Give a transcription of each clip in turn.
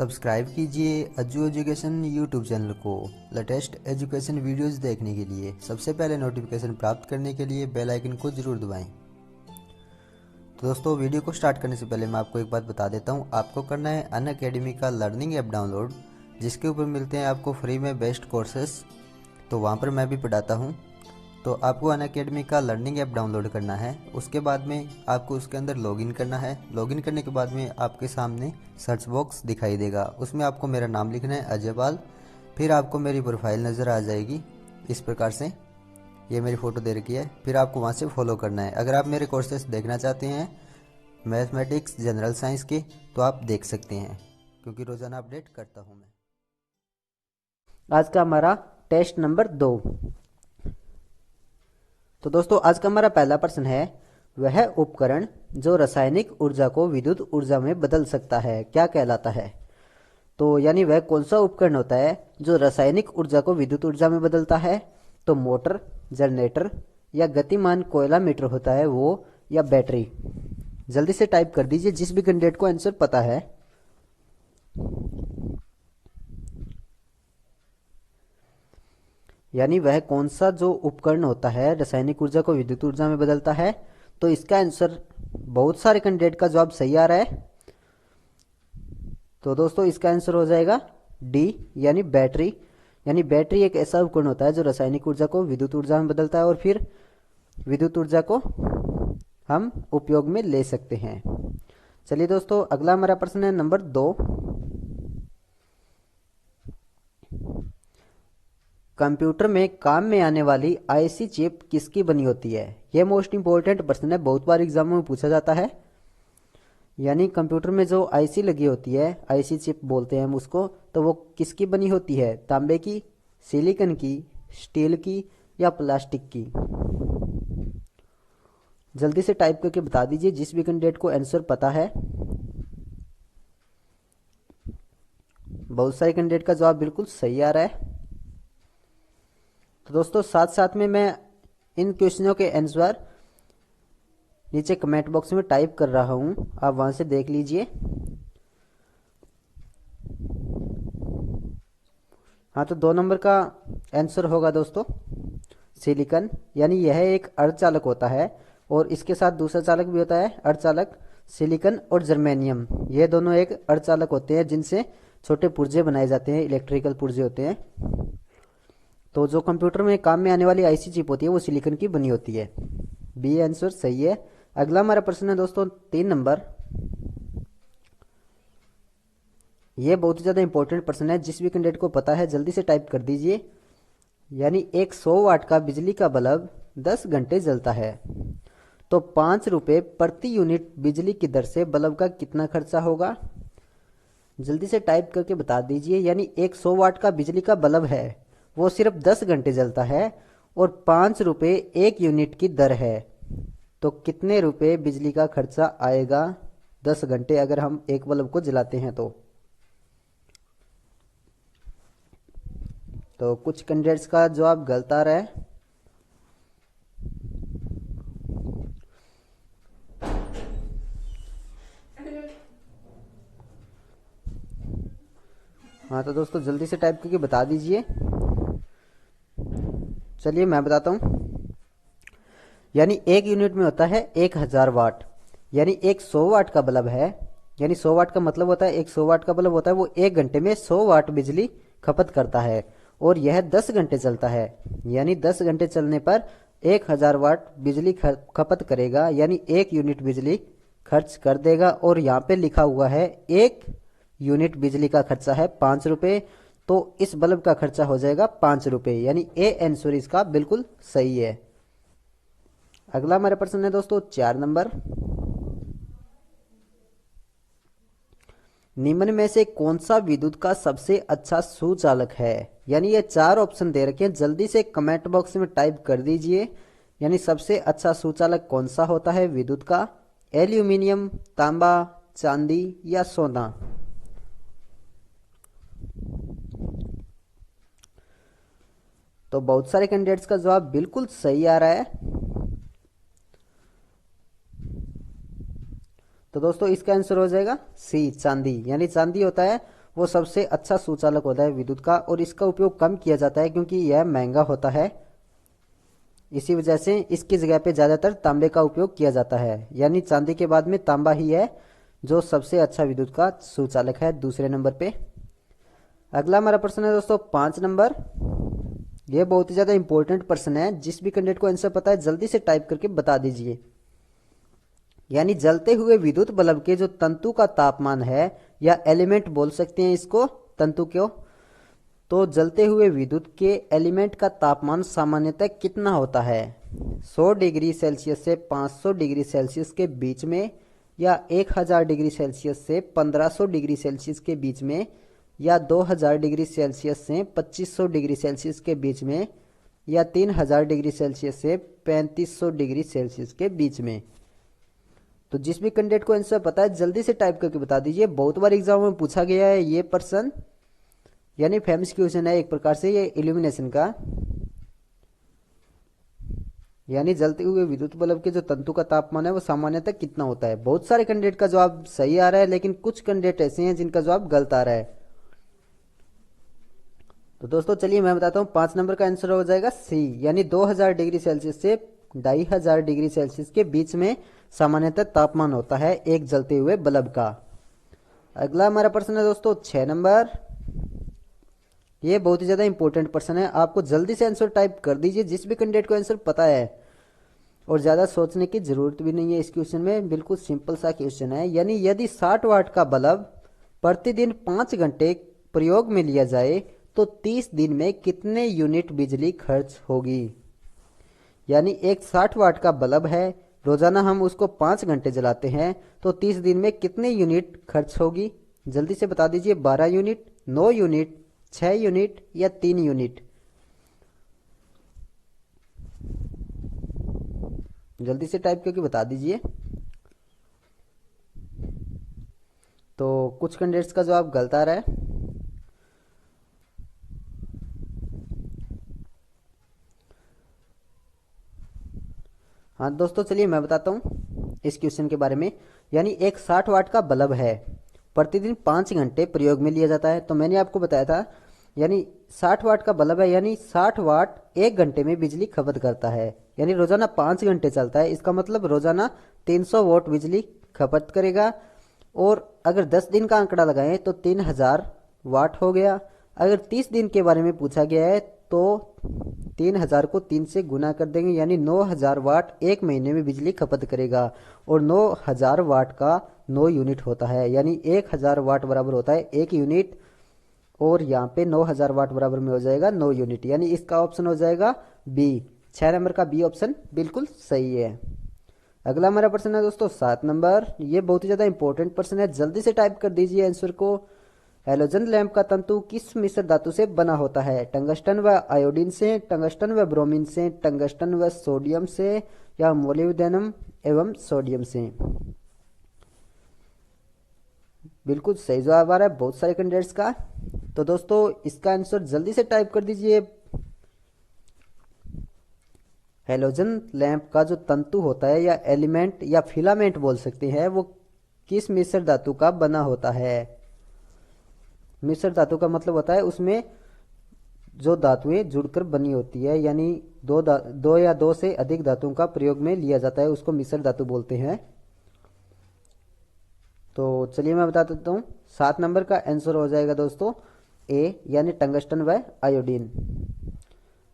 Subscribe कीजिए Ajju education YouTube channel को latest education videos देखने के लिए। सबसे पहले नोटिफिकेशन प्राप्त करने के लिए बेल आइकन को ज़रूर दबाएं। तो दोस्तों, वीडियो को स्टार्ट करने से पहले मैं आपको एक बात बता देता हूं। आपको करना है अनअकैडमी का लर्निंग ऐप डाउनलोड, जिसके ऊपर मिलते हैं आपको फ्री में बेस्ट कोर्सेस। तो वहाँ पर मैं भी पढ़ाता हूँ। तो आपको अनअकैडमी का लर्निंग ऐप डाउनलोड करना है। उसके बाद में आपको उसके अंदर लॉगिन करना है। लॉगिन करने के बाद में आपके सामने सर्च बॉक्स दिखाई देगा, उसमें आपको मेरा नाम लिखना है अजय पाल। फिर आपको मेरी प्रोफाइल नज़र आ जाएगी इस प्रकार से, ये मेरी फ़ोटो दे रखी है। फिर आपको वहाँ से फॉलो करना है। अगर आप मेरे कोर्सेस देखना चाहते हैं मैथमेटिक्स जनरल साइंस के, तो आप देख सकते हैं, क्योंकि रोज़ाना अपडेट करता हूँ मैं। आज का हमारा टेस्ट नंबर 2। तो दोस्तों, आज का हमारा पहला प्रश्न है, वह उपकरण जो रासायनिक ऊर्जा को विद्युत ऊर्जा में बदल सकता है क्या कहलाता है। तो यानी वह कौन सा उपकरण होता है जो रासायनिक ऊर्जा को विद्युत ऊर्जा में बदलता है। तो मोटर, जनरेटर या गतिमान कोयला मीटर होता है वो, या बैटरी। जल्दी से टाइप कर दीजिए जिस भी कैंडिडेट को आंसर पता है। यानी वह कौन सा जो उपकरण होता है रासायनिक ऊर्जा को विद्युत ऊर्जा में बदलता है। तो इसका आंसर बहुत सारे कैंडिडेट का जवाब सही आ रहा है। तो दोस्तों, इसका आंसर हो जाएगा डी, यानी बैटरी। यानी बैटरी एक ऐसा उपकरण होता है जो रासायनिक ऊर्जा को विद्युत ऊर्जा में बदलता है और फिर विद्युत ऊर्जा को हम उपयोग में ले सकते हैं। चलिए दोस्तों, अगला हमारा प्रश्न है नंबर 2। कंप्यूटर में काम में आने वाली आईसी चिप किसकी बनी होती है। यह मोस्ट इंपॉर्टेंट प्रश्न है, बहुत बार एग्जामों में पूछा जाता है। यानी कंप्यूटर में जो आईसी लगी होती है, आईसी चिप बोलते हैं हम उसको, तो वो किसकी बनी होती है। तांबे की, सिलिकॉन की, स्टील की या प्लास्टिक की। जल्दी से टाइप करके बता दीजिए जिस भी कैंडिडेट को आंसर पता है। बहुत सारे कैंडिडेट का जवाब बिल्कुल सही आ रहा है। तो दोस्तों, साथ साथ में मैं इन क्वेश्चनों के आंसर नीचे कमेंट बॉक्स में टाइप कर रहा हूं, आप वहां से देख लीजिए। हाँ, तो 2 नंबर का आंसर होगा दोस्तों सिलिकॉन। यानी यह एक अर्धचालक होता है और इसके साथ दूसरा चालक भी होता है अर्धचालक, सिलिकॉन और जर्मेनियम। ये दोनों एक अर्धचालक होते हैं जिनसे छोटे पुर्जे बनाए जाते हैं, इलेक्ट्रिकल पुर्जे होते हैं। तो जो कंप्यूटर में काम में आने वाली आईसी चिप होती है वो सिलिकॉन की बनी होती है। बी आंसर सही है। अगला हमारा प्रश्न है दोस्तों 3 नंबर। ये बहुत ही ज्यादा इंपॉर्टेंट प्रश्न है, जिस भी कैंडिडेट को पता है जल्दी से टाइप कर दीजिए। यानी एक 100 वाट का बिजली का बल्ब 10 घंटे जलता है, तो 5 रुपए प्रति यूनिट बिजली की दर से बल्ब का कितना खर्चा होगा। जल्दी से टाइप करके बता दीजिए। यानी एक 100 वाट का बिजली का बल्ब है, वो सिर्फ 10 घंटे जलता है और 5 रुपए 1 यूनिट की दर है, तो कितने रुपए बिजली का खर्चा आएगा 10 घंटे अगर हम एक बल्ब को जलाते हैं। तो कुछ कैंडिडेट्स का जवाब गलत आ रहा है। हाँ, तो दोस्तों जल्दी से टाइप करके बता दीजिए। चलिए मैं बताता हूँ। यानी 1 यूनिट में होता है 1000 वाट। यानी एक 100 वाट का बल्ब है, यानी 100 वाट का मतलब होता है, एक 100 वाट का बल्ब होता है वो 1 घंटे में 100 वाट बिजली खपत करता है और यह 10 घंटे चलता है। यानी 10 घंटे चलने पर 1000 वाट बिजली खपत करेगा, यानी 1 यूनिट बिजली खर्च कर देगा। और यहाँ पे लिखा हुआ है 1 यूनिट बिजली का खर्चा है 5 रुपए, तो इस बल्ब का खर्चा हो जाएगा 5 रुपए। यानी ए आंसर इसका बिल्कुल सही है। अगला हमारा प्रश्न है दोस्तों 4 नंबर। निम्न में से कौन सा विद्युत का सबसे अच्छा सुचालक है। यानी ये 4 ऑप्शन दे रखे हैं, जल्दी से कमेंट बॉक्स में टाइप कर दीजिए। यानी सबसे अच्छा सुचालक कौन सा होता है विद्युत का। एल्यूमिनियम, तांबा, चांदी या सोना। तो बहुत सारे कैंडिडेट्स का जवाब बिल्कुल सही आ रहा है। तो दोस्तों इसका आंसर हो जाएगा सी, चांदी। यानी चांदी होता है वो सबसे अच्छा सुचालक होता है विद्युत का, और इसका उपयोग कम किया जाता है क्योंकि यह महंगा होता है। इसी वजह से इसकी जगह पे ज़्यादातर तांबे का उपयोग किया जाता है, यानी चांदी के बाद में तांबा ही है जो सबसे अच्छा विद्युत का सुचालक है, दूसरे नंबर पे। अगला हमारा प्रश्न है दोस्तों 5 नंबर। ये बहुत ही ज़्यादा इंपॉर्टेंट प्रश्न है, जिस भी कैंडिडेट को आंसर पता है जल्दी से टाइप करके बता दीजिए। यानी जलते हुए विद्युत बल्ब के जो तंतु का तापमान है, या एलिमेंट बोल सकते हैं इसको, तंतु क्यों, तो जलते हुए विद्युत के एलिमेंट का तापमान सामान्यतः कितना होता है? 100 डिग्री सेल्सियस से 500 डिग्री सेल्सियस के बीच में, या 1000 डिग्री सेल्सियस से 1500 डिग्री सेल्सियस के बीच में, या 2000 डिग्री सेल्सियस से 2500 डिग्री सेल्सियस के बीच में, या 3000 डिग्री सेल्सियस से 3500 डिग्री सेल्सियस के बीच में। तो जिस भी कैंडिडेट को आंसर पता है जल्दी से टाइप करके बता दीजिए। बहुत बार एग्जाम में पूछा गया है ये प्रश्न, यानी फेमस क्वेश्चन है एक प्रकार से ये इल्यूमिनेशन का। यानी जलते हुए विद्युत बल्ब के जो तंतु का तापमान है वो सामान्यतः कितना होता है। बहुत सारे कैंडिडेट का जवाब सही आ रहा है, लेकिन कुछ कैंडिडेट ऐसे हैं जिनका जवाब गलत आ रहा है। तो दोस्तों चलिए मैं बताता हूँ, 5 नंबर का आंसर हो जाएगा सी, यानी 2000 डिग्री सेल्सियस से 2500 डिग्री सेल्सियस के बीच में सामान्यतः तापमान होता है एक जलते हुए बल्ब का। अगला हमारा प्रश्न है दोस्तों 6 नंबर। ये बहुत ही ज्यादा इंपॉर्टेंट प्रश्न है, आपको जल्दी से आंसर टाइप कर दीजिए जिस भी कैंडिडेट को आंसर पता है, और ज्यादा सोचने की जरूरत भी नहीं है इस क्वेश्चन में, बिल्कुल सिंपल सा क्वेश्चन है। यानी यदि 60 वाट का बल्ब प्रतिदिन 5 घंटे प्रयोग में लिया जाए तो 30 दिन में कितने यूनिट बिजली खर्च होगी। यानी एक 60 वाट का बल्ब है, रोजाना हम उसको 5 घंटे जलाते हैं, तो 30 दिन में कितने यूनिट खर्च होगी, जल्दी से बता दीजिए। 12 यूनिट, 9 यूनिट, 6 यूनिट, या 3 यूनिट। जल्दी से टाइप करके बता दीजिए। तो कुछ कैंडिडेट्स का जवाब गलत आ रहा है। हाँ दोस्तों चलिए मैं बताता हूँ इस क्वेश्चन के बारे में। यानी एक 60 वाट का बल्ब है, प्रतिदिन 5 घंटे प्रयोग में लिया जाता है। तो मैंने आपको बताया था, यानी 60 वाट का बल्ब है, यानी 60 वाट 1 घंटे में बिजली खपत करता है, यानी रोजाना 5 घंटे चलता है। इसका मतलब रोजाना 300 वाट बिजली खपत करेगा। और अगर 10 दिन का आंकड़ा लगाएं तो 3000 वाट हो गया। अगर 30 दिन के बारे में पूछा गया है तो 3000 को 3 से गुना कर देंगे, यानी 9000 वाट एक महीने में बिजली खपत करेगा। और 9000 वाट का 9 यूनिट होता है, यानी 1000 वाट बराबर होता है 1 यूनिट, और यहाँ पे 9000 वाट बराबर में हो जाएगा 9 यूनिट, यानी इसका ऑप्शन हो जाएगा बी। 6 नंबर का बी ऑप्शन बिल्कुल सही है। अगला हमारा प्रश्न है दोस्तों 7 नंबर। ये बहुत ही ज्यादा इंपॉर्टेंट प्रश्न है, जल्दी से टाइप कर दीजिए आंसर को। हैलोजन लैंप का तंतु किस मिश्र धातु से बना होता है? टंगस्टन व आयोडीन से, टंगस्टन व ब्रोमीन से, टंगस्टन व सोडियम से, या मोलिब्डेनम एवं सोडियम से। बिल्कुल सही जवाब आ रहा है बहुत सारे कैंडिडेट्स का। तो दोस्तों इसका आंसर जल्दी से टाइप कर दीजिए। हैलोजन लैंप का जो तंतु होता है, या एलिमेंट या फिलामेंट बोल सकते हैं, वो किस मिश्र धातु का बना होता है? मिश्र धातु का मतलब होता है उसमें जो धातुएं जुड़कर बनी होती है, यानी दो या दो से अधिक धातुओं का प्रयोग में लिया जाता है, उसको मिश्र धातु बोलते हैं। तो चलिए मैं बता देता हूँ, 7 नंबर का आंसर हो जाएगा दोस्तों ए, यानी टंगस्टन व आयोडीन।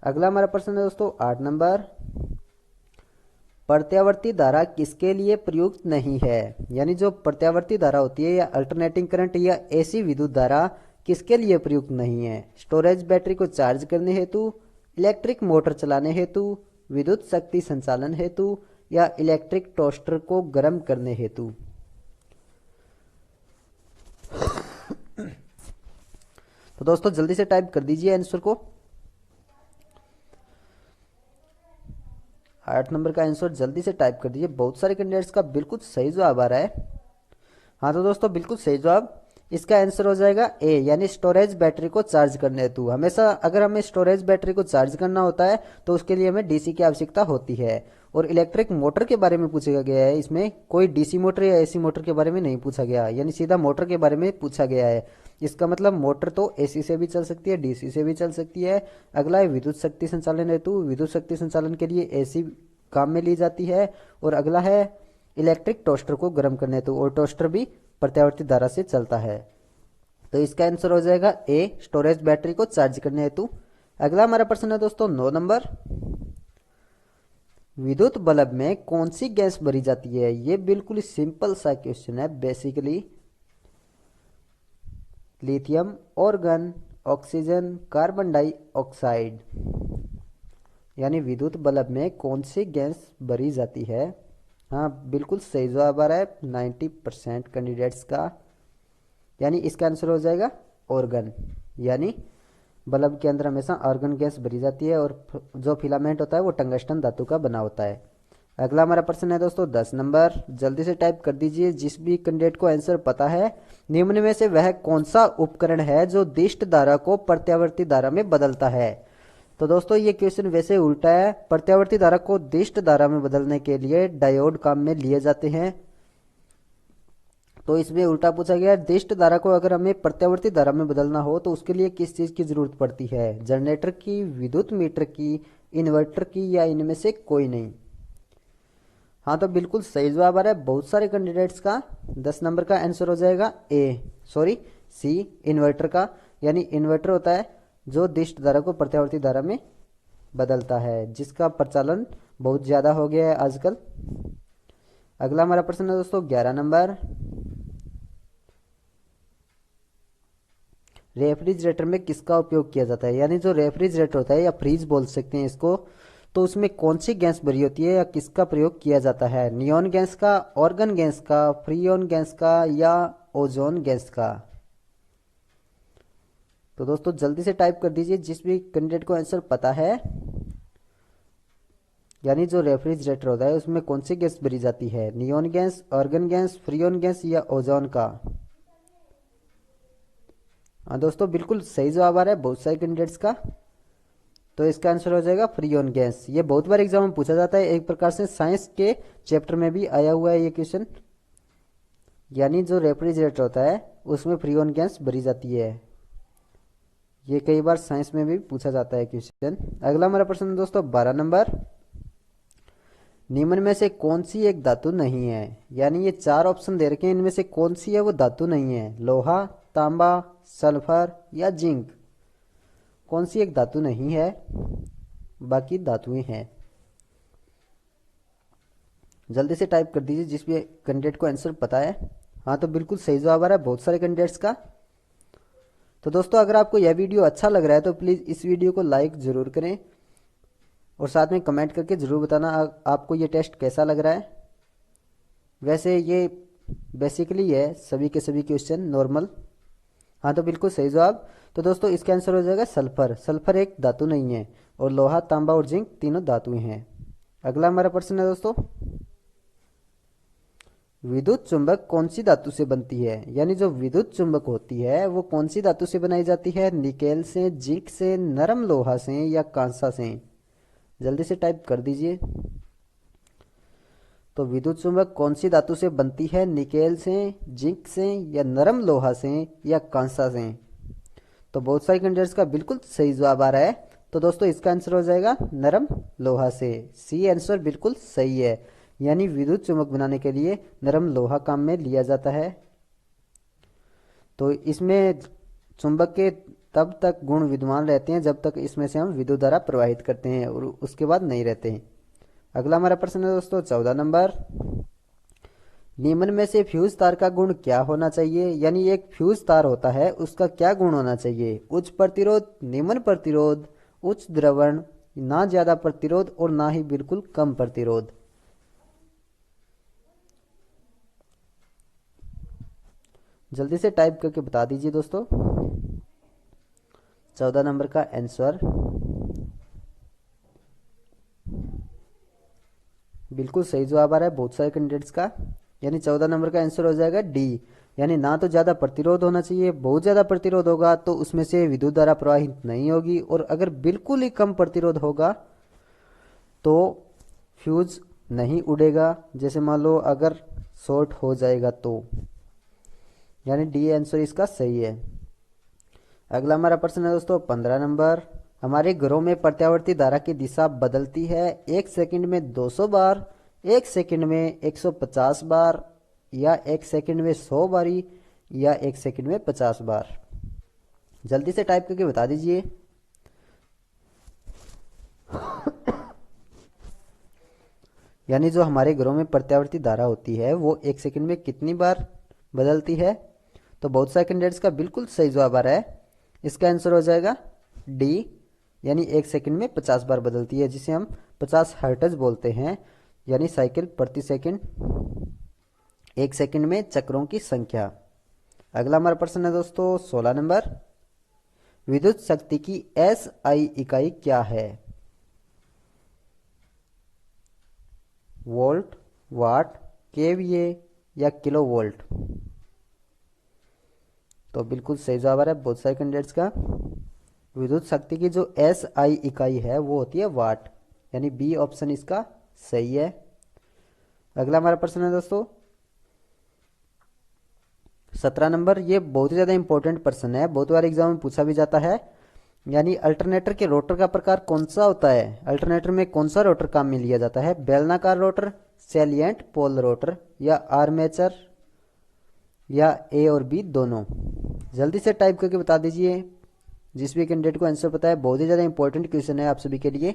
अगला हमारा प्रश्न है दोस्तों 8 नंबर। प्रत्यावर्ती धारा किसके लिए प्रयुक्त नहीं है? यानी जो प्रत्यावर्ती धारा होती है, या अल्टरनेटिंग करंट, या एसी विद्युत धारा किसके लिए प्रयुक्त नहीं है? स्टोरेज बैटरी को चार्ज करने हेतु, इलेक्ट्रिक मोटर चलाने हेतु, विद्युत शक्ति संचालन हेतु, या इलेक्ट्रिक टोस्टर को गर्म करने हेतु। तो दोस्तों जल्दी से टाइप कर दीजिए आंसर को। 8 नंबर का आंसर जल्दी से टाइप कर दीजिए, बहुत सारे कैंडिडेट्स का बिल्कुल सही जवाब आ रहा है। हाँ तो दोस्तों बिल्कुल सही जवाब, इसका आंसर हो जाएगा ए, यानी स्टोरेज बैटरी को चार्ज करने हेतु। हमेशा अगर हमें स्टोरेज बैटरी को चार्ज करना होता है तो उसके लिए हमें डीसी की आवश्यकता होती है। और इलेक्ट्रिक मोटर के बारे में पूछा गया है, इसमें कोई डीसी मोटर या एसी मोटर के बारे में नहीं पूछा गया, यानी सीधा मोटर के बारे में पूछा गया है। इसका मतलब मोटर तो एसी से भी चल सकती है, डीसी से भी चल सकती है। अगला है विद्युत शक्ति संचालन हेतु। विद्युत शक्ति संचालन के लिए एसी काम में ली जाती है। और अगला है इलेक्ट्रिक टोस्टर को गर्म करने हेतु, और टोस्टर भी प्रत्यावर्ती धारा से चलता है। तो इसका आंसर हो जाएगा ए, स्टोरेज बैटरी को चार्ज करने हेतु। अगला हमारा प्रश्न है दोस्तों 9 नंबर, विद्युत बल्ब में कौन सी गैस भरी जाती है? ये बिल्कुल ही सिंपल सा क्वेश्चन है। Basically lithium, organ, oxygen, carbon dioxide, यानी विद्युत बल्ब में कौन सी गैस भरी जाती है? हाँ, बिल्कुल सही जवाब आ रहा है 90% कैंडिडेट्स का, यानी इसका आंसर हो जाएगा ऑर्गन। यानी बल्ब के अंदर हमेशा आर्गन गैस भरी जाती है और जो फिलामेंट होता है वो टंगस्टन धातु का बना होता है। अगला हमारा प्रश्न है दोस्तों 10 नंबर, जल्दी से टाइप कर दीजिए जिस भी कैंडिडेट को आंसर पता है। निम्न में से वह कौन सा उपकरण है जो दिष्ट धारा को प्रत्यावर्ती धारा में बदलता है? तो दोस्तों ये क्वेश्चन वैसे उल्टा है। प्रत्यावर्ती धारा को दिष्ट धारा में बदलने के लिए डायोड काम में लिए जाते हैं। तो इसमें उल्टा पूछा गया है, दिष्ट धारा को अगर हमें प्रत्यावर्ती धारा में बदलना हो तो उसके लिए किस चीज की जरूरत पड़ती है? जनरेटर की, विद्युत मीटर की, इन्वर्टर की, या इनमें से कोई नहीं? हाँ, तो बिल्कुल सही जवाब आ रहा है बहुत सारे कैंडिडेट्स का। 10 नंबर का आंसर हो जाएगा सी, इन्वर्टर का। यानी इन्वर्टर होता है जो दिष्ट धारा को प्रत्यावर्ती धारा में बदलता है, जिसका प्रचलन बहुत ज्यादा हो गया है आजकल। अगला हमारा प्रश्न है दोस्तों 11 नंबर, रेफ्रिजरेटर में किसका उपयोग किया जाता है? यानी जो रेफ्रिजरेटर होता है या फ्रीज बोल सकते हैं इसको, तो उसमें कौन सी गैस भरी होती है या किसका प्रयोग किया जाता है? नियॉन गैस का, ऑर्गन गैस का, फ्रीऑन गैस का, या ओजोन गैस का? तो दोस्तों जल्दी से टाइप कर दीजिए जिस भी कैंडिडेट को आंसर पता है। यानी जो रेफ्रिजरेटर होता है उसमें कौन सी गैस भरी जाती है? Neon gas, organ gas, freon gas, या ओजोन का? हाँ दोस्तों, बिल्कुल सही जवाब आ रहा है बहुत सारे कैंडिडेट्स का। तो इसका आंसर हो जाएगा फ्रीऑन गैस। ये बहुत बार एग्जाम में पूछा जाता है, एक प्रकार से साइंस के चैप्टर में भी आया हुआ है ये क्वेश्चन। यानी जो रेफ्रिजरेटर होता है उसमें फ्रीऑन गैस भरी जाती है। ये कई बार साइंस में भी पूछा जाता है क्वेश्चन। अगला हमारा प्रश्न दोस्तों 12 नंबर, निम्न में से कौन सी एक धातु नहीं है? यानी ये 4 ऑप्शन दे रखे हैं, इनमें से कौन सी है वो धातु नहीं है? लोहा, तांबा, सल्फर, या जिंक? कौन सी एक धातु नहीं है? बाकी धातुएं हैं। जल्दी से टाइप कर दीजिए जिस भी कैंडिडेट को आंसर पता है। हाँ, तो बिल्कुल सही जवाब आ रहा है बहुत सारे कैंडिडेट्स का। तो दोस्तों अगर आपको यह वीडियो अच्छा लग रहा है तो प्लीज़ इस वीडियो को लाइक ज़रूर करें और साथ में कमेंट करके ज़रूर बताना आपको ये टेस्ट कैसा लग रहा है। वैसे ये बेसिकली है सभी के सभी क्वेश्चन नॉर्मल। हाँ, तो बिल्कुल सही जवाब। तो दोस्तों इसका आंसर हो जाएगा सल्फर। सल्फर एक धातु नहीं है और लोहा, तांबा और जिंक तीनों धातुएं हैं। अगला हमारा प्रश्न है दोस्तों, विद्युत चुंबक कौन सी धातु से बनती है? यानी जो विद्युत चुंबक होती है वो कौन सी धातु से बनाई जाती है? निकेल से, जिंक से, नरम लोहा से, या कांसा से? जल्दी से टाइप कर दीजिए। तो विद्युत चुंबक कौन सी धातु से बनती है? निकेल से, जिंक से, या नरम लोहा से, या कांसा से? तो बहुत सारे कैंडिडेट्स का बिल्कुल सही जवाब आ रहा है। तो दोस्तों इसका आंसर हो जाएगा नरम लोहा से। सी आंसर बिल्कुल सही है। यानी विद्युत चुंबक बनाने के लिए नरम लोहा काम में लिया जाता है। तो इसमें चुंबक के तब तक गुण विद्यमान रहते हैं जब तक इसमें से हम विद्युत धारा प्रवाहित करते हैं और उसके बाद नहीं रहते हैं। अगला हमारा प्रश्न है दोस्तों 14 नंबर, निम्न में से फ्यूज तार का गुण क्या होना चाहिए? यानी एक फ्यूज तार होता है उसका क्या गुण होना चाहिए? उच्च प्रतिरोध, निम्न प्रतिरोध, उच्च द्रवण, ना ज्यादा प्रतिरोध और ना ही बिल्कुल कम प्रतिरोध? जल्दी से टाइप करके बता दीजिए दोस्तों 14 नंबर का आंसर। बिल्कुल सही जवाब आ रहा है बहुत सारे कैंडिडेट्स का। यानी 14 नंबर का आंसर हो जाएगा डी। यानी ना तो ज़्यादा प्रतिरोध होना चाहिए, बहुत ज़्यादा प्रतिरोध होगा तो उसमें से विद्युत धारा प्रवाहित नहीं होगी, और अगर बिल्कुल ही कम प्रतिरोध होगा तो फ्यूज नहीं उड़ेगा। जैसे मान लो अगर शॉर्ट हो जाएगा तो। यानी डी आंसर इसका सही है। अगला हमारा प्रश्न है दोस्तों 15 नंबर। हमारे घरों में प्रत्यावर्ती धारा की दिशा बदलती है 1 सेकंड में 200 बार, 1 सेकंड में 150 बार, या 1 सेकंड में 100 बारी, या 1 सेकंड में 50 बार। जल्दी से टाइप करके बता दीजिए। यानी जो हमारे घरों में प्रत्यावर्ती धारा होती है वो 1 सेकंड में कितनी बार बदलती है? तो बहुत सारे कैंडिडेट्स का बिल्कुल सही जवाब आ रहा है। इसका आंसर हो जाएगा डी, यानी 1 सेकंड में 50 बार बदलती है, जिसे हम 50 हर्ट्ज बोलते हैं, यानी साइकिल प्रति सेकंड, 1 सेकंड में चक्रों की संख्या। अगला हमारा प्रश्न है दोस्तों 16 नंबर। विद्युत शक्ति की एसआई इकाई क्या है? वोल्ट, वाट, केवीए या किलो वोल्ट? तो बिल्कुल सही जवाब आ रहा है बहुत सारे कैंडिडेट्स का। विद्युत शक्ति की जो एसआई इकाई है वो होती है वाट, यानी बी ऑप्शन इसका सही है। अगला हमारा प्रश्न है दोस्तों 17 नंबर। ये बहुत ही ज्यादा इंपॉर्टेंट प्रश्न है, बहुत बार एग्जाम में पूछा भी जाता है। यानी अल्टरनेटर के रोटर का प्रकार कौन सा होता है? अल्टरनेटर में कौन सा रोटर काम में लिया जाता है? बेलनाकार रोटर, सैलिएंट पोल रोटर, या आर्मेचर, या ए और बी दोनों? जल्दी से टाइप करके बता दीजिए जिस भी कैंडिडेट को आंसर पता है। बहुत ही ज़्यादा इंपॉर्टेंट क्वेश्चन है आप सभी के लिए।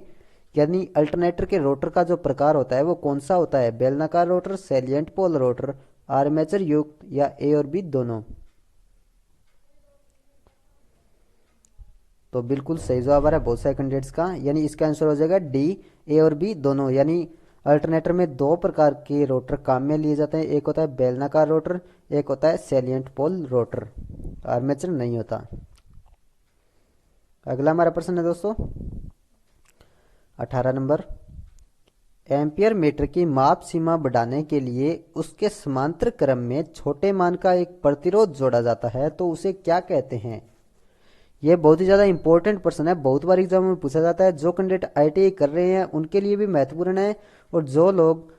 यानी अल्टरनेटर के रोटर का जो प्रकार होता है वो कौन सा होता है? बेलनाकार rotor, salient pole rotor, armature युक्त, या ए और बी दोनों? तो बिल्कुल सही जवाब आ रहा है बहुत सारे कैंडिडेट्स का, यानी इसका आंसर हो जाएगा डी, ए और बी दोनों। यानी अल्टरनेटर में दो प्रकार के रोटर काम में लिए जाते हैं, एक होता है बेलनाकार रोटर, एक होता है सैलिएंट पोल रोटर, आर्मेचर नहीं होता। अगला हमारा प्रश्न है दोस्तों 18 नंबर। एम्पियर मीटर की माप सीमा बढ़ाने के लिए उसके समांतर क्रम में छोटे मान का एक प्रतिरोध जोड़ा जाता है, तो उसे क्या कहते हैं? यह बहुत ही ज़्यादा इंपॉर्टेंट प्रश्न है, बहुत बार एग्जाम में पूछा जाता है। जो कैंडिडेट आईटीआई कर रहे हैं उनके लिए भी महत्वपूर्ण है, और जो लोग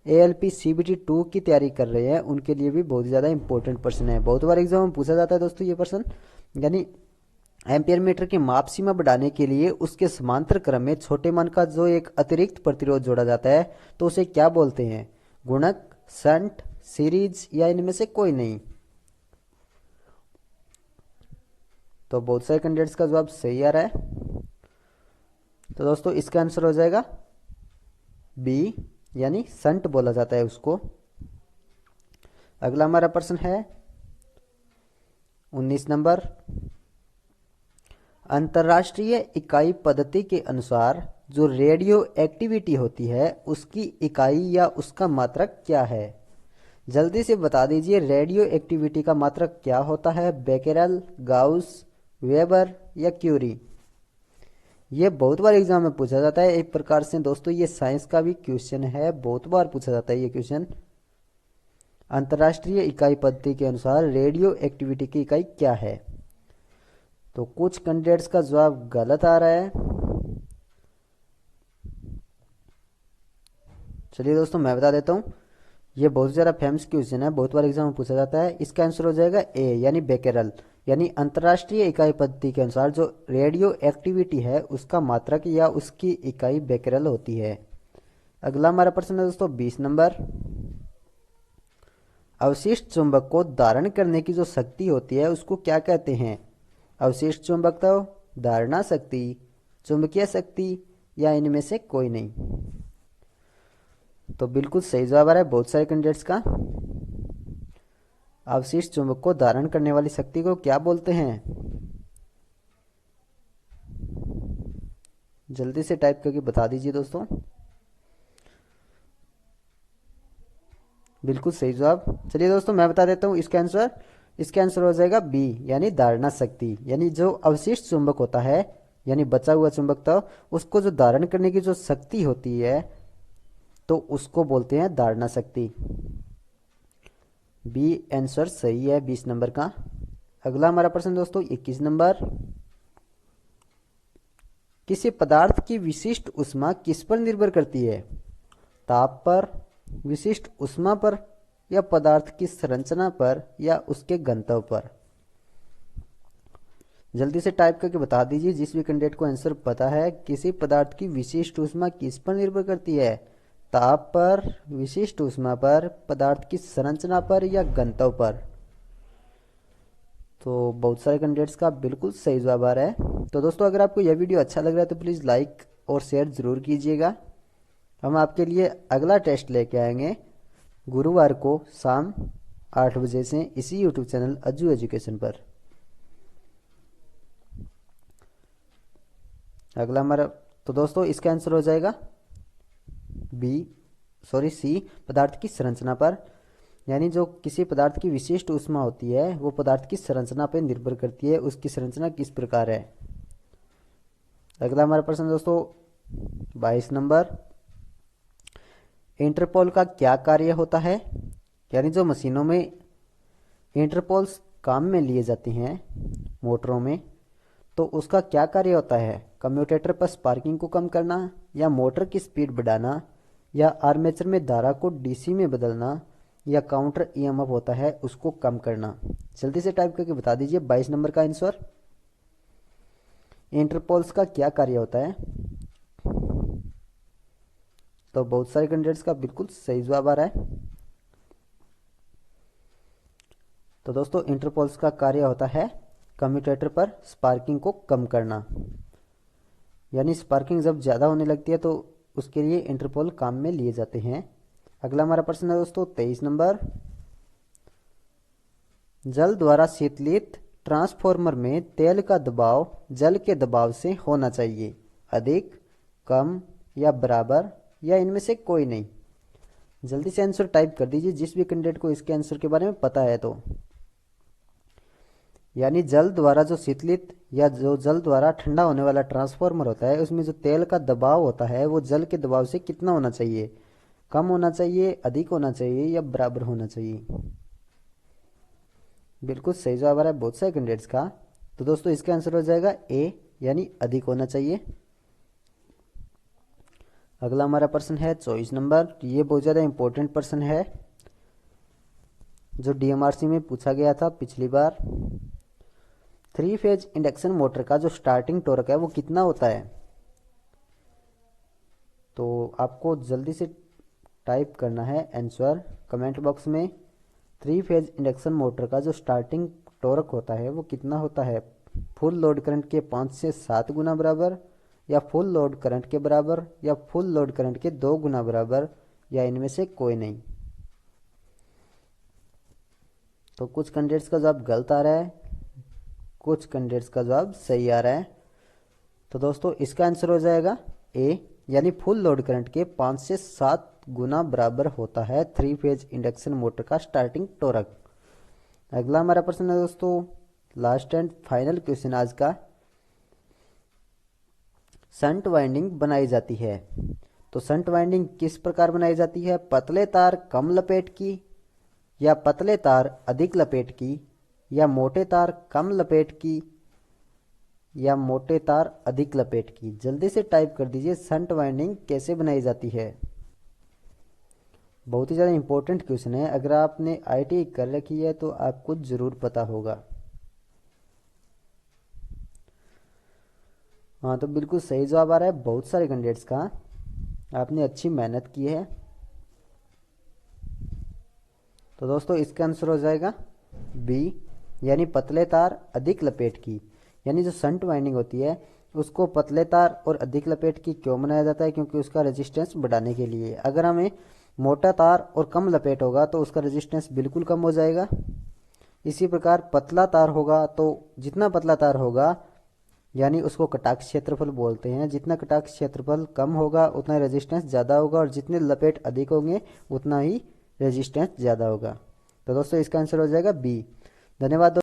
एएलपी सीबीटी 2 की तैयारी कर रहे हैं उनके लिए भी बहुत ही ज़्यादा इंपॉर्टेंट प्रश्न है। बहुत बार एग्जाम में पूछा जाता है दोस्तों ये प्रश्न। यानी एम्पियर मीटर की माप सीमा बढ़ाने के लिए उसके समांतर क्रम में छोटे मान का जो एक अतिरिक्त प्रतिरोध जोड़ा जाता है, तो उसे क्या बोलते हैं? गुणक, शंट, सीरीज, या इनमें से कोई नहीं? तो बहुत सारे कैंडिडेट्स का जवाब सही आ रहा है। तो दोस्तों इसका आंसर हो जाएगा बी, यानी शंट बोला जाता है उसको। अगला हमारा प्रश्न है 19 नंबर। अंतर्राष्ट्रीय इकाई पद्धति के अनुसार जो रेडियो एक्टिविटी होती है उसकी इकाई या उसका मात्रक क्या है? जल्दी से बता दीजिए रेडियो एक्टिविटी का मात्रक क्या होता है? बेकेरेल, गाउस, वेबर, या क्यूरी? ये बहुत बार एग्जाम में पूछा जाता है। एक प्रकार से दोस्तों ये साइंस का भी क्वेश्चन है, बहुत बार पूछा जाता है ये क्वेश्चन। अंतर्राष्ट्रीय इकाई पद्धति के अनुसार रेडियो एक्टिविटी की इकाई क्या है? तो कुछ कैंडिडेट्स का जवाब गलत आ रहा है। चलिए दोस्तों मैं बता देता हूं, ये बहुत ज़्यादा फेमस क्वेश्चन है, बहुत बार एग्जाम में पूछा जाता है। इसका आंसर हो जाएगा ए, यानी बेकेरल। यानी अंतर्राष्ट्रीय इकाई पद्धति के अनुसार जो रेडियो एक्टिविटी है उसका मात्रक या उसकी इकाई बेकेरल होती है। अगला हमारा प्रश्न है दोस्तों 20 नंबर। अवशिष्ट चुंबक को धारण करने की जो शक्ति होती है उसको क्या कहते हैं? अवशिष्ट चुंबक, तो धारणा शक्ति, चुंबकीय शक्ति, या इनमें से कोई नहीं? तो बिल्कुल सही जवाब आ रहा है बहुत सारे कैंडिडेट्स का। अवशिष्ट चुंबक को धारण करने वाली शक्ति को क्या बोलते हैं? जल्दी से टाइप करके बता दीजिए दोस्तों। बिल्कुल सही जवाब। चलिए दोस्तों मैं बता देता हूं इसका आंसर हो जाएगा बी, यानी धारणा शक्ति। यानी जो अवशिष्ट चुंबक होता है, यानी बचा हुआ चुंबक, तो उसको जो धारण करने की जो शक्ति होती है तो उसको बोलते हैं धारणा शक्ति। बी आंसर सही है 20 नंबर का। अगला हमारा प्रश्न दोस्तों 21 नंबर। किसी पदार्थ की विशिष्ट ऊष्मा किस पर निर्भर करती है? ताप पर, विशिष्ट ऊष्मा पर, या पदार्थ की संरचना पर, या उसके घनत्व पर? जल्दी से टाइप करके बता दीजिए जिस भी कैंडिडेट को आंसर पता है। किसी पदार्थ की विशिष्ट ऊष्मा किस पर निर्भर करती है? ताप पर, विशिष्ट ऊष्मा पर, पदार्थ की संरचना पर या घनत्व पर? तो बहुत सारे कैंडिडेट्स का बिल्कुल सही जवाब आ रहा है। तो दोस्तों अगर आपको यह वीडियो अच्छा लग रहा है तो प्लीज़ लाइक और शेयर ज़रूर कीजिएगा। हम आपके लिए अगला टेस्ट लेके आएंगे गुरुवार को शाम 8 बजे से इसी यूट्यूब चैनल अज्जू एजुकेशन पर। अगला हमारा, तो दोस्तों इसका आंसर हो जाएगा सी, पदार्थ की संरचना पर। यानी जो किसी पदार्थ की विशिष्ट ऊष्मा होती है वो पदार्थ की संरचना पर निर्भर करती है, उसकी संरचना किस प्रकार है। अगला हमारा प्रश्न दोस्तों 22 नंबर, इंटरपोल का क्या कार्य होता है? यानी जो मशीनों में इंटरपोल्स काम में लिए जाते हैं मोटरों में, तो उसका क्या कार्य होता है? कम्यूटेटर पर स्पार्किंग को कम करना, या मोटर की स्पीड बढ़ाना, या आर्मेचर में धारा को डीसी में बदलना, या काउंटर ईएमएफ होता है उसको कम करना। जल्दी से टाइप करके बता दीजिए 22 नंबर का आंसर। इंटरपोल्स का क्या कार्य होता है? तो बहुत सारे कैंडिडेट्स का बिल्कुल सही जवाब आ रहा है। तो दोस्तों इंटरपोल्स का कार्य होता है कम्यूटेटर पर स्पार्किंग को कम करना। यानी स्पार्किंग जब ज़्यादा होने लगती है तो उसके लिए इंटरपोल काम में लिए जाते हैं। अगला हमारा प्रश्न है दोस्तों 23 नंबर, जल द्वारा शीतलित ट्रांसफॉर्मर में तेल का दबाव जल के दबाव से होना चाहिए, अधिक, कम या बराबर, या इनमें से कोई नहीं। जल्दी से आंसर टाइप कर दीजिए जिस भी कैंडिडेट को इसके आंसर के बारे में पता है। तो यानी जल द्वारा जो शीतलित या जो जल द्वारा ठंडा होने वाला ट्रांसफॉर्मर होता है उसमें जो तेल का दबाव होता है वो जल के दबाव से कितना होना चाहिए? कम होना चाहिए, अधिक होना चाहिए, या बराबर होना चाहिए? बिल्कुल सही जवाब आ रहा है बहुत सारे कैंडिडेट्स का। तो दोस्तों इसका आंसर हो जाएगा ए, यानी अधिक होना चाहिए। अगला हमारा प्रश्न है 24 नंबर, ये बहुत ज़्यादा इंपॉर्टेंट प्रश्न है जो डीएमआरसी में पूछा गया था पिछली बार। 3 फेज इंडक्शन मोटर का जो स्टार्टिंग टॉर्क है वो कितना होता है? तो आपको जल्दी से टाइप करना है आंसर कमेंट बॉक्स में। 3 फेज इंडक्शन मोटर का जो स्टार्टिंग टॉर्क होता है वो कितना होता है? फुल लोड करंट के 5 से 7 गुना बराबर, या फुल लोड करंट के बराबर, या फुल लोड करंट के 2 गुना बराबर, या इनमें से कोई नहीं। तो कुछ कैंडिडेट्स का जवाब गलत आ रहा है, कुछ कैंडिडेट्स का जवाब सही आ रहा है। तो दोस्तों इसका आंसर हो जाएगा ए, यानी फुल लोड करंट के 5 से 7 गुना बराबर होता है 3 फेज इंडक्शन मोटर का स्टार्टिंग टॉर्क। अगला हमारा प्रश्न है दोस्तों लास्ट एंड फाइनल क्वेश्चन आज का, शंट वाइंडिंग बनाई जाती है। तो शंट वाइंडिंग किस प्रकार बनाई जाती है? पतले तार कम लपेट की, या पतले तार अधिक लपेट की, या मोटे तार कम लपेट की, या मोटे तार अधिक लपेट की? जल्दी से टाइप कर दीजिए शंट वाइंडिंग कैसे बनाई जाती है। बहुत ही ज़्यादा इंपॉर्टेंट क्वेश्चन है, अगर आपने आईटी कर रखी है तो आपको ज़रूर पता होगा। हाँ तो बिल्कुल सही जवाब आ रहा है बहुत सारे कैंडिडेट्स का, आपने अच्छी मेहनत की है। तो दोस्तों इसका आंसर हो जाएगा बी, यानी पतले तार अधिक लपेट की। यानी जो शंट वाइंडिंग होती है उसको पतले तार और अधिक लपेट की क्यों बनाया जाता है? क्योंकि उसका रेजिस्टेंस बढ़ाने के लिए। अगर हमें मोटा तार और कम लपेट होगा तो उसका रेजिस्टेंस बिल्कुल कम हो जाएगा। इसी प्रकार पतला तार होगा तो जितना पतला तार होगा यानी उसको कटाक्ष क्षेत्रफल बोलते हैं, जितना कटाक्ष क्षेत्रफल कम होगा उतना रेजिस्टेंस ज़्यादा होगा, और जितने लपेट अधिक होंगे उतना ही रेजिस्टेंस ज़्यादा होगा। तो दोस्तों इसका आंसर हो जाएगा बी। धन्यवाद।